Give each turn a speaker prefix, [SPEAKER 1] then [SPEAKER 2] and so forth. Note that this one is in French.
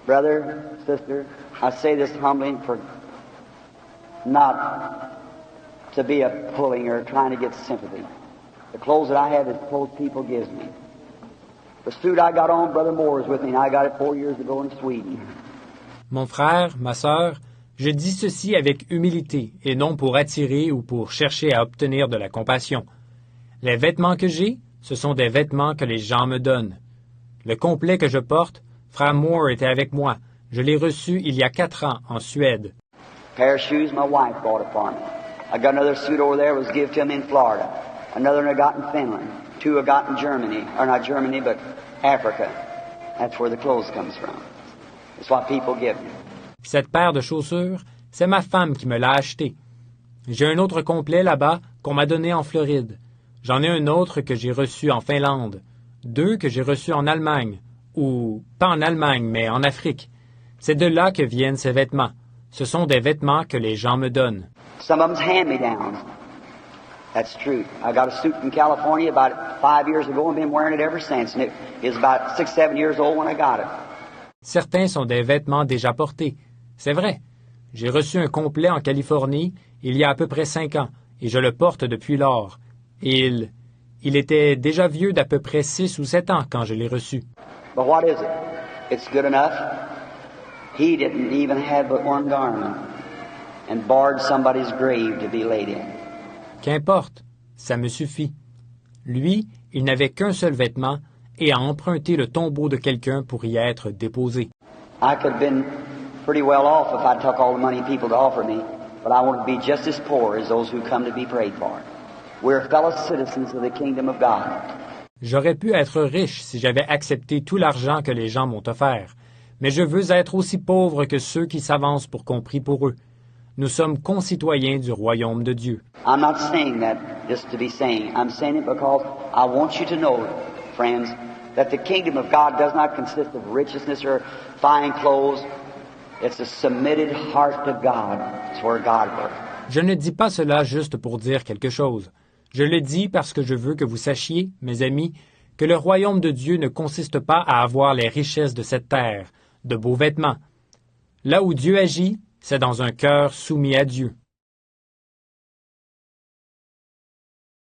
[SPEAKER 1] Brother, sister, I say this humbly for not to be a pulling or trying to get sympathy. The clothes that I have is the clothes people gives me. The suit I got on, Brother Moore is with me, and I got it 4 years ago in Sweden.
[SPEAKER 2] Mon frère, ma sœur, je dis ceci avec humilité et non pour attirer ou pour chercher à obtenir de la compassion. Les vêtements que j'ai, ce sont des vêtements que les gens me donnent. Le complet que je porte, frère Moore était avec moi. Je l'ai reçu il y a 4 ans en Suède.
[SPEAKER 1] Pair of shoes my wife bought it for me. I got another suit over there was given to me in Florida. Another one I got in Finland. 2 I got in Germany, or not Germany, but Africa. That's where the clothes comes from. It's what people give me.
[SPEAKER 2] Cette paire de chaussures, c'est ma femme qui me l'a achetée. J'ai un autre complet là-bas qu'on m'a donné en Floride. J'en ai un autre que j'ai reçu en Finlande. 2 que j'ai reçus en Allemagne. Ou, pas en Allemagne, mais en Afrique. C'est de là que viennent ces vêtements. Ce sont des vêtements que les gens me donnent.
[SPEAKER 1] Some of them's hand-me-downs. That's true. I got a suit from California about 5 years ago and been wearing it ever since. And it is about 6, 7 years old when I got it.
[SPEAKER 2] Certains sont des vêtements déjà portés. C'est vrai. J'ai reçu un complet en Californie il y a à peu près 5 ans, et je le porte depuis lors. Et il était déjà vieux d'à peu près 6 ou 7 ans quand je l'ai reçu.
[SPEAKER 1] But what is it? It's good enough. He didn't even have but one garment and barred somebody's grave to be laid in.
[SPEAKER 2] Qu'importe, ça me suffit. Lui, il n'avait qu'un seul vêtement et a emprunté le tombeau de quelqu'un pour y être déposé.
[SPEAKER 1] I could have been pretty well off if I took all the money people to offer me, but I want to be just as poor as those who come to be prayed for. We're fellow citizens of the kingdom of God.
[SPEAKER 2] J'aurais pu être riche si j'avais accepté tout l'argent que les gens m'ont offert, mais je veux être aussi pauvre que ceux qui s'avancent pour qu'on prie pour eux. Nous sommes concitoyens du royaume de Dieu.
[SPEAKER 1] I'm not saying that just to be saying. I'm saying it because I want you to know, friends, that the kingdom of God does not consist of richness or fine clothes. It's a submitted heart to God. It's where God works.
[SPEAKER 2] Je ne dis pas cela juste pour dire quelque chose. Je le dis parce que je veux que vous sachiez, mes amis, que le royaume de Dieu ne consiste pas à avoir les richesses de cette terre, de beaux vêtements. Là où Dieu agit, c'est dans un cœur soumis à Dieu.